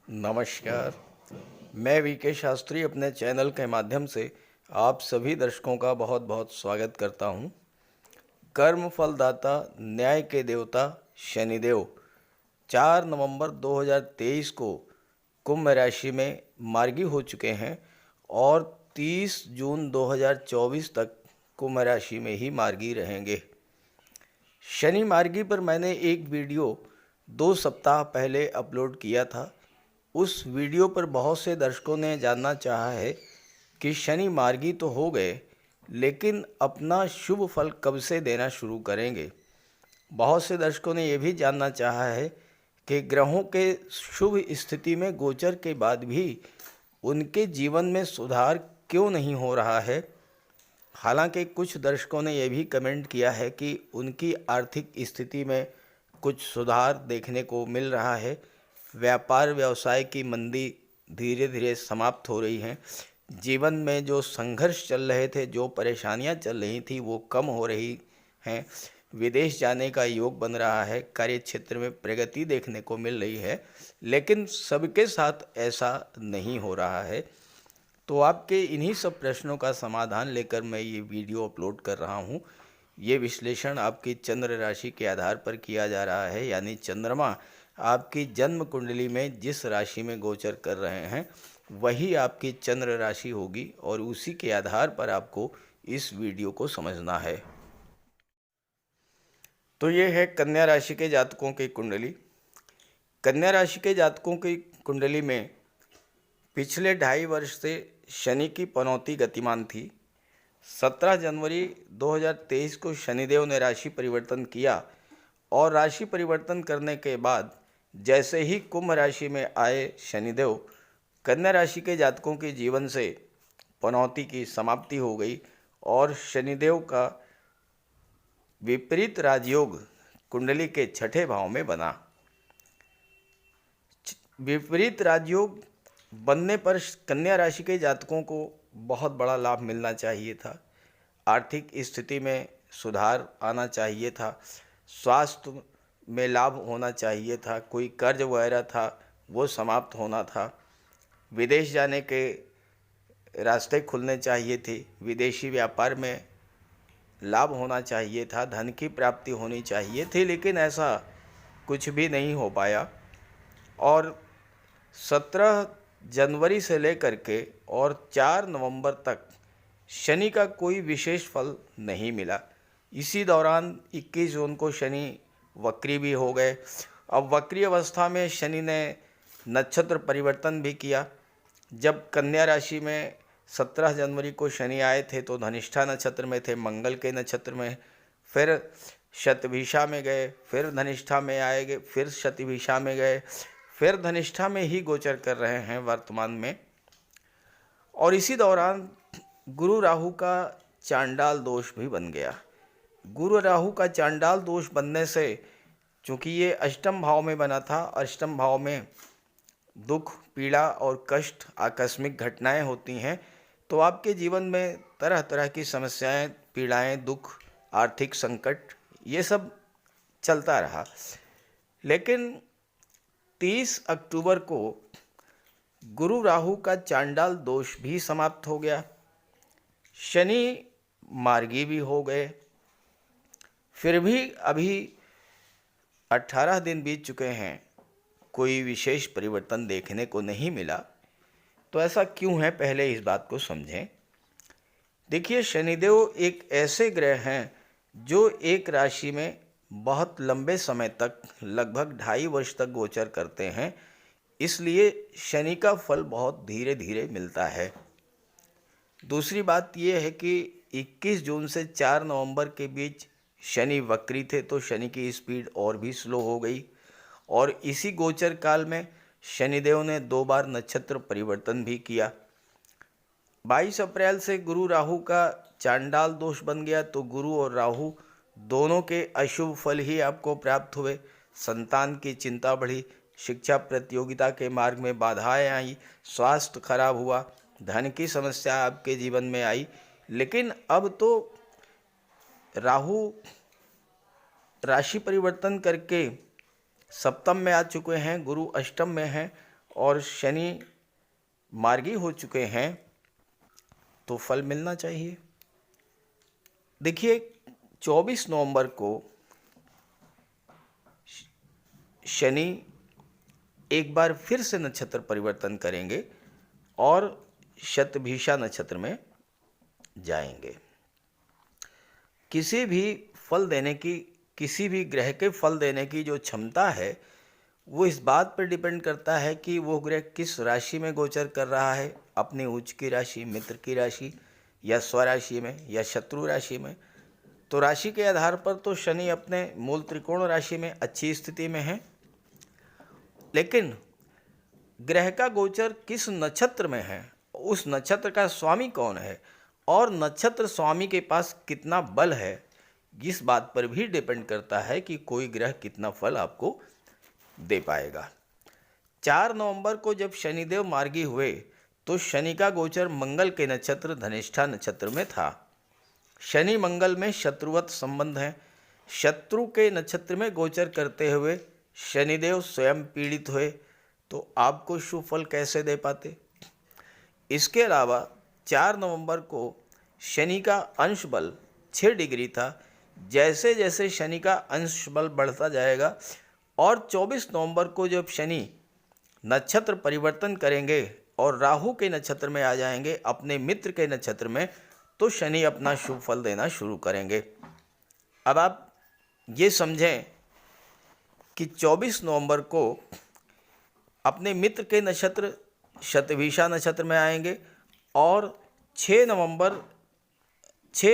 नमस्कार। मैं वीके शास्त्री अपने चैनल के माध्यम से आप सभी दर्शकों का बहुत बहुत स्वागत करता हूं। कर्म फलदाता न्याय के देवता शनिदेव 4 नवंबर 2023 को कुंभ राशि में मार्गी हो चुके हैं और 30 जून 2024 तक कुंभ राशि में ही मार्गी रहेंगे। शनि मार्गी पर मैंने एक वीडियो 2 सप्ताह पहले अपलोड किया था। उस वीडियो पर बहुत से दर्शकों ने जानना चाहा है कि शनि मार्गी तो हो गए, लेकिन अपना शुभ फल कब से देना शुरू करेंगे। बहुत से दर्शकों ने यह भी जानना चाहा है कि ग्रहों के शुभ स्थिति में गोचर के बाद भी उनके जीवन में सुधार क्यों नहीं हो रहा है। हालांकि कुछ दर्शकों ने यह भी कमेंट किया है कि उनकी आर्थिक स्थिति में कुछ सुधार देखने को मिल रहा है, व्यापार व्यवसाय की मंदी धीरे धीरे समाप्त हो रही हैं, जीवन में जो संघर्ष चल रहे थे, जो परेशानियां चल रही थी वो कम हो रही हैं, विदेश जाने का योग बन रहा है, कार्य क्षेत्र में प्रगति देखने को मिल रही है। लेकिन सबके साथ ऐसा नहीं हो रहा है। तो आपके इन्हीं सब प्रश्नों का समाधान लेकर मैं ये वीडियो अपलोड कर रहा हूँ। ये विश्लेषण आपकी चंद्र राशि के आधार पर किया जा रहा है, यानी चंद्रमा आपकी जन्म कुंडली में जिस राशि में गोचर कर रहे हैं वही आपकी चंद्र राशि होगी और उसी के आधार पर आपको इस वीडियो को समझना है। तो ये है कन्या राशि के जातकों की कुंडली। कन्या राशि के जातकों की कुंडली में पिछले 2.5 वर्ष से शनि की पनौती गतिमान थी। 17 जनवरी 2023 को शनिदेव ने राशि परिवर्तन किया और राशि परिवर्तन करने के बाद जैसे ही कुंभ राशि में आए शनिदेव, कन्या राशि के जातकों के जीवन से पनौती की समाप्ति हो गई और शनिदेव का विपरीत राजयोग कुंडली के 6ठे भाव में बना। विपरीत राजयोग बनने पर कन्या राशि के जातकों को बहुत बड़ा लाभ मिलना चाहिए था। आर्थिक स्थिति में सुधार आना चाहिए था, स्वास्थ्य में लाभ होना चाहिए था, कोई कर्ज वगैरह था वो समाप्त होना था, विदेश जाने के रास्ते खुलने चाहिए थे, विदेशी व्यापार में लाभ होना चाहिए था, धन की प्राप्ति होनी चाहिए थी, लेकिन ऐसा कुछ भी नहीं हो पाया। और 17 जनवरी से लेकर के और 4 नवंबर तक शनि का कोई विशेष फल नहीं मिला। इसी दौरान 21 जून को शनि वक्री भी हो गए। अब वक्री अवस्था में शनि ने नक्षत्र परिवर्तन भी किया। जब कन्या राशि में 17 जनवरी को शनि आए थे तो धनिष्ठा नक्षत्र में थे, मंगल के नक्षत्र में, फिर शतभिषा में गए, फिर धनिष्ठा में आए गए, फिर शतभिषा में गए, फिर धनिष्ठा में ही गोचर कर रहे हैं वर्तमान में। और इसी दौरान गुरु राहु का चांडाल दोष भी बन गया। गुरु राहु का चांडाल दोष बनने से, चूँकि ये अष्टम भाव में बना था, अष्टम भाव में दुख, पीड़ा और कष्ट, आकस्मिक घटनाएं होती हैं, तो आपके जीवन में तरह तरह की समस्याएं, पीड़ाएं, दुख, आर्थिक संकट ये सब चलता रहा। लेकिन 30 अक्टूबर को गुरु राहु का चांडाल दोष भी समाप्त हो गया, शनि मार्गी भी हो गए। फिर भी अभी 18 दिन बीत चुके हैं, कोई विशेष परिवर्तन देखने को नहीं मिला। तो ऐसा क्यों है, पहले इस बात को समझें। देखिए, शनिदेव एक ऐसे ग्रह हैं जो एक राशि में बहुत लंबे समय तक, लगभग 2.5 वर्ष तक गोचर करते हैं, इसलिए शनि का फल बहुत धीरे धीरे मिलता है। दूसरी बात यह है कि 21 जून से 4 नवंबर के बीच शनि वक्री थे, तो शनि की स्पीड और भी स्लो हो गई। और इसी गोचर काल में शनिदेव ने 2 बार नक्षत्र परिवर्तन भी किया। 22 अप्रैल से गुरु राहु का चांडाल दोष बन गया, तो गुरु और राहु दोनों के अशुभ फल ही आपको प्राप्त हुए। संतान की चिंता बढ़ी, शिक्षा प्रतियोगिता के मार्ग में बाधाएं आई, स्वास्थ्य खराब हुआ, धन की समस्या आपके जीवन में आई। लेकिन अब तो राहु राशि परिवर्तन करके सप्तम में आ चुके हैं, गुरु अष्टम में हैं और शनि मार्गी हो चुके हैं तो फल मिलना चाहिए। देखिए 24 नवंबर को शनि एक बार फिर से नक्षत्र परिवर्तन करेंगे और शतभिषा नक्षत्र में जाएंगे। किसी भी फल देने की, किसी भी ग्रह के फल देने की जो क्षमता है वो इस बात पर डिपेंड करता है कि वो ग्रह किस राशि में गोचर कर रहा है, अपनी उच्च की राशि, मित्र की राशि, या स्वराशि में, या शत्रु राशि में। तो राशि के आधार पर तो शनि अपने मूल त्रिकोण राशि में अच्छी स्थिति में है, लेकिन ग्रह का गोचर किस नक्षत्र में है, उस नक्षत्र का स्वामी कौन है और नक्षत्र स्वामी के पास कितना बल है, इस बात पर भी डिपेंड करता है कि कोई ग्रह कितना फल आपको दे पाएगा। 4 नवंबर को जब शनिदेव मार्गी हुए तो शनि का गोचर मंगल के नक्षत्र धनिष्ठा नक्षत्र में था। शनि मंगल में शत्रुवत संबंध है। शत्रु के नक्षत्र में गोचर करते हुए शनिदेव स्वयं पीड़ित हुए तो आपको शुभ फल कैसे दे पाते। इसके अलावा 4 नवंबर को शनि का अंश बल 6 डिग्री था। जैसे जैसे शनि का अंश बल बढ़ता जाएगा और 24 नवंबर को जब शनि नक्षत्र परिवर्तन करेंगे और राहु के नक्षत्र में आ जाएंगे, अपने मित्र के नक्षत्र में, तो शनि अपना शुभ फल देना शुरू करेंगे। अब आप ये समझें कि 24 नवंबर को अपने मित्र के नक्षत्र शतभिषा नक्षत्र में आएंगे और 6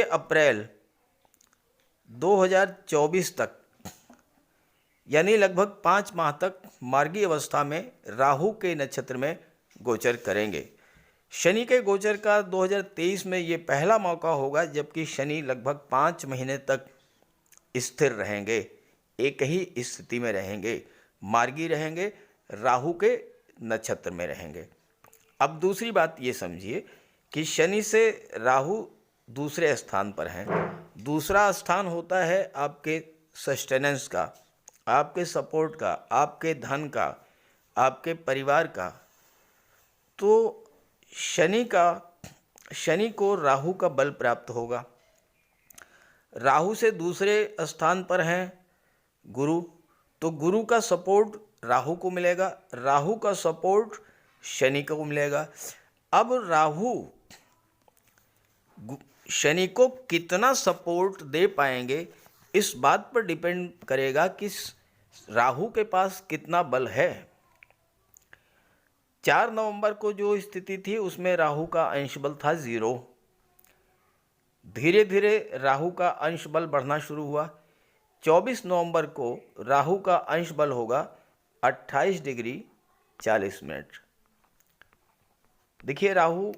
अप्रैल 2024 तक, यानी लगभग 5 माह तक मार्गी अवस्था में राहु के नक्षत्र में गोचर करेंगे। शनि के गोचर का 2023 में ये पहला मौका होगा जबकि शनि लगभग 5 महीने तक स्थिर रहेंगे, एक ही स्थिति में रहेंगे, मार्गी रहेंगे, राहु के नक्षत्र में रहेंगे। अब दूसरी बात ये समझिए कि शनि से राहु दूसरे स्थान पर हैं। दूसरा स्थान होता है आपके सस्टेनेंस का, आपके सपोर्ट का, आपके धन का, आपके परिवार का। तो शनि को राहु का बल प्राप्त होगा। राहु से दूसरे स्थान पर हैं गुरु, तो गुरु का सपोर्ट राहु को मिलेगा, राहु का सपोर्ट शनि को मिलेगा। अब राहु शनि को कितना सपोर्ट दे पाएंगे इस बात पर डिपेंड करेगा कि राहु के पास कितना बल है। 4 नवंबर को जो स्थिति थी उसमें राहु का अंश बल था 0। धीरे धीरे राहु का अंश बल बढ़ना शुरू हुआ। 24 नवंबर को राहु का अंश बल होगा 28 डिग्री 40 मिनट। देखिए राहु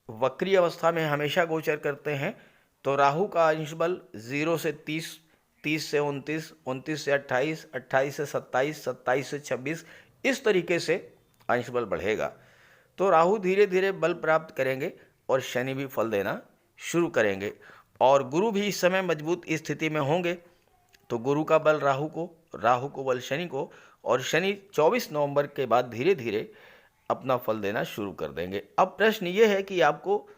वक्री अवस्था में हमेशा गोचर करते हैं, तो राहु का अंश बल 0 से 30, 30 से 29, 29 से 28, 28 से 27, 27 से 26, इस तरीके से अंश बल बढ़ेगा। तो राहु धीरे धीरे बल प्राप्त करेंगे और शनि भी फल देना शुरू करेंगे और गुरु भी इस समय मजबूत स्थिति में होंगे। तो गुरु का बल राहु को, राहु को बल शनि को, और शनि 24 नवंबर के बाद धीरे धीरे अपना फल देना शुरू कर देंगे। अब प्रश्न ये है कि आपको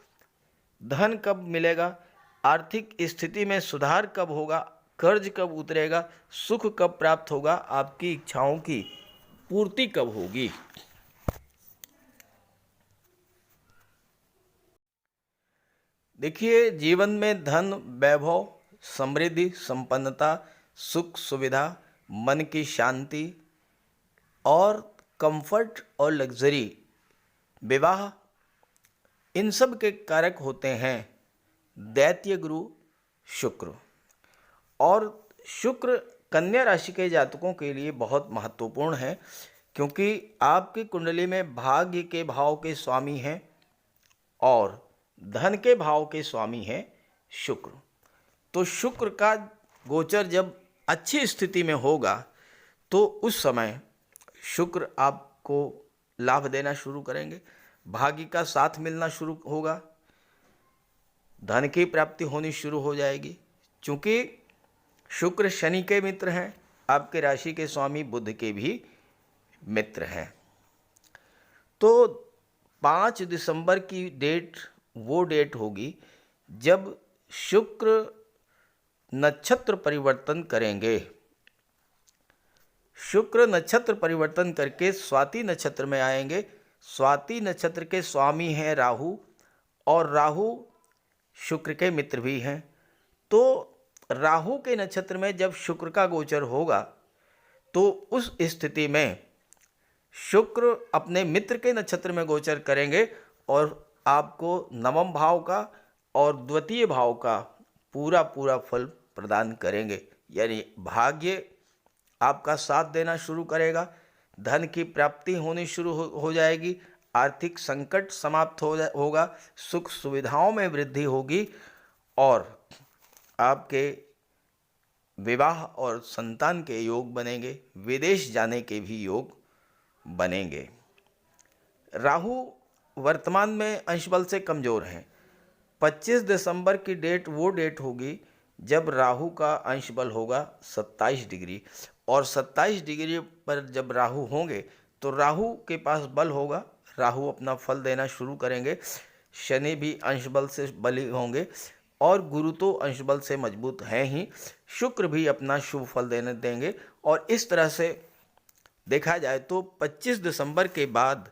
धन कब मिलेगा, आर्थिक स्थिति में सुधार कब होगा, कर्ज कब उतरेगा, सुख कब प्राप्त होगा, आपकी इच्छाओं की पूर्ति कब होगी। देखिए जीवन में धन, वैभव, समृद्धि, संपन्नता, सुख सुविधा, मन की शांति और कंफर्ट और लग्जरी, विवाह, इन सब के कारक होते हैं दैत्य गुरु शुक्र। और शुक्र कन्या राशि के जातकों के लिए बहुत महत्वपूर्ण है क्योंकि आपकी कुंडली में भाग्य के भाव के स्वामी हैं और धन के भाव के स्वामी हैं शुक्र। तो शुक्र का गोचर जब अच्छी स्थिति में होगा तो उस समय शुक्र आपको लाभ देना शुरू करेंगे, भाग्य का साथ मिलना शुरू होगा, धन की प्राप्ति होनी शुरू हो जाएगी। चूँकि शुक्र शनि के मित्र हैं, आपके राशि के स्वामी बुध के भी मित्र हैं। तो 5 दिसंबर की डेट वो डेट होगी जब शुक्र नक्षत्र परिवर्तन करेंगे। शुक्र नक्षत्र परिवर्तन करके स्वाति नक्षत्र में आएंगे। स्वाति नक्षत्र के स्वामी हैं राहु, और राहु शुक्र के मित्र भी हैं। तो राहु के नक्षत्र में जब शुक्र का गोचर होगा तो उस स्थिति में शुक्र अपने मित्र के नक्षत्र में गोचर करेंगे और आपको नवम भाव का और द्वितीय भाव का पूरा पूरा फल प्रदान करेंगे। यानी भाग्य आपका साथ देना शुरू करेगा, धन की प्राप्ति होनी शुरू हो जाएगी, आर्थिक संकट समाप्त होगा, सुख सुविधाओं में वृद्धि होगी और आपके विवाह और संतान के योग बनेंगे, विदेश जाने के भी योग बनेंगे। राहु वर्तमान में अंश बल से कमज़ोर हैं। 25 दिसंबर की डेट वो डेट होगी जब राहु का अंश बल होगा 27 डिग्री, और 27 डिग्री पर जब राहु होंगे तो राहु के पास बल होगा, राहु अपना फल देना शुरू करेंगे। शनि भी अंश बल से बली होंगे और गुरु तो अंश बल से मजबूत हैं ही, शुक्र भी अपना शुभ फल देंगे। और इस तरह से देखा जाए तो 25 दिसंबर के बाद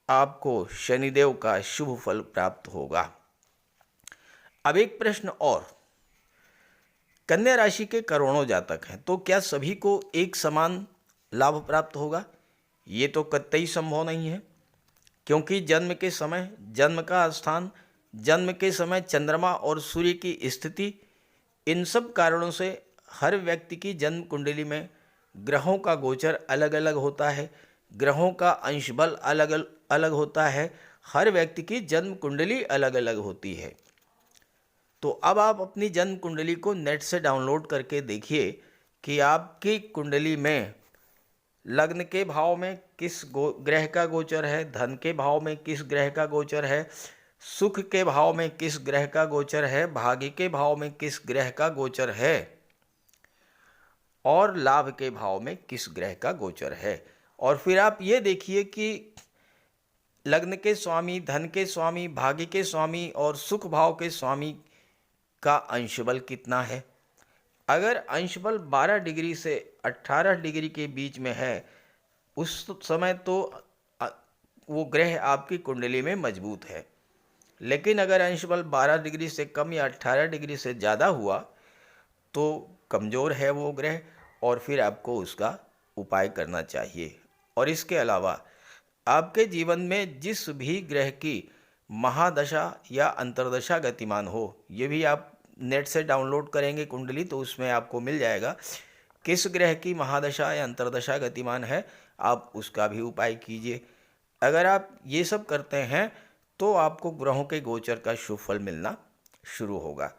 आपको शनिदेव का शुभ फल प्राप्त होगा। अब एक प्रश्न और, कन्या राशि के करोड़ों जातक हैं, तो क्या सभी को एक समान लाभ प्राप्त होगा? ये तो कतई संभव नहीं है, क्योंकि जन्म के समय, जन्म का स्थान, जन्म के समय चंद्रमा और सूर्य की स्थिति, इन सब कारणों से हर व्यक्ति की जन्म कुंडली में ग्रहों का गोचर अलग अलग होता है, ग्रहों का अंश बल अलग अलग होता है, हर व्यक्ति की जन्म कुंडली अलग अलग होती है। तो अब आप अपनी जन्म कुंडली को नेट से डाउनलोड करके देखिए कि आपकी कुंडली में लग्न के भाव में किस ग्रह का गोचर है, धन के भाव में किस ग्रह का गोचर है, सुख के भाव में किस ग्रह का गोचर है, भाग्य के भाव में किस ग्रह का गोचर है और लाभ के भाव में किस ग्रह का गोचर है। और फिर आप ये देखिए कि लग्न के स्वामी, धन के स्वामी, भाग्य के स्वामी और सुख भाव के स्वामी का अंश बल कितना है। अगर अंश बल 12 डिग्री से 18 डिग्री के बीच में है, उस समय तो वो ग्रह आपकी कुंडली में मजबूत है। लेकिन अगर अंश बल 12 डिग्री से कम या 18 डिग्री से ज़्यादा हुआ तो कमज़ोर है वो ग्रह, और फिर आपको उसका उपाय करना चाहिए। और इसके अलावा आपके जीवन में जिस भी ग्रह की महादशा या अंतर्दशा गतिमान हो, ये भी आप नेट से डाउनलोड करेंगे कुंडली तो उसमें आपको मिल जाएगा किस ग्रह की महादशा या अंतर्दशा गतिमान है, आप उसका भी उपाय कीजिए। अगर आप ये सब करते हैं तो आपको ग्रहों के गोचर का शुभ फल मिलना शुरू होगा।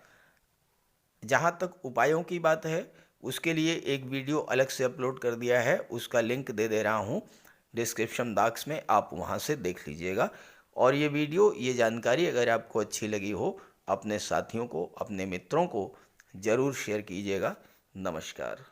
जहाँ तक उपायों की बात है, उसके लिए एक वीडियो अलग से अपलोड कर दिया है, उसका लिंक दे रहा हूँ डिस्क्रिप्शन बॉक्स में, आप वहाँ से देख लीजिएगा। और ये वीडियो, ये जानकारी अगर आपको अच्छी लगी हो, अपने साथियों को, अपने मित्रों को ज़रूर शेयर कीजिएगा। नमस्कार।